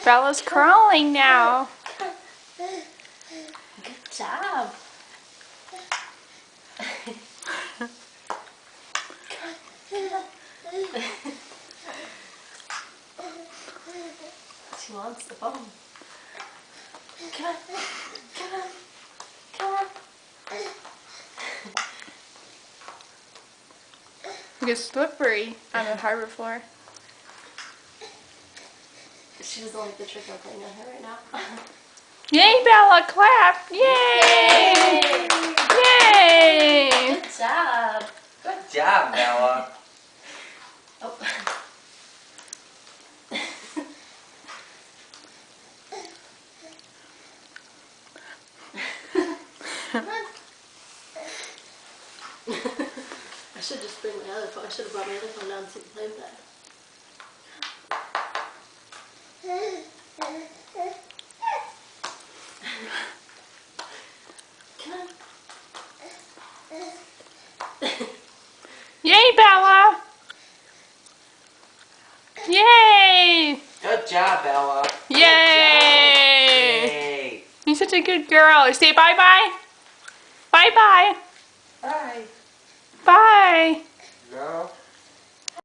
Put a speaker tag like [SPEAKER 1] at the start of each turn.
[SPEAKER 1] Bella's crawling now.
[SPEAKER 2] Good job. She wants the bone. Come on. Come on. Come on.
[SPEAKER 1] It gets slippery on the hardwood floor.
[SPEAKER 2] She doesn't like the trick I'm playing on her right now.
[SPEAKER 1] Yay, Bella! Clap! Yay! Yay!
[SPEAKER 2] Good job.
[SPEAKER 3] Good job, Bella.
[SPEAKER 2] Oh. Come on. I should just bring my other phone. I should have brought my other phone down so you can play with that. Come on.
[SPEAKER 1] Yay, Bella! Yay!
[SPEAKER 3] Good job, Bella.
[SPEAKER 1] Yay!
[SPEAKER 3] Yay.
[SPEAKER 1] You're such a good girl. Say bye-bye. Bye-bye.
[SPEAKER 3] Bye.
[SPEAKER 1] Bye.
[SPEAKER 3] No.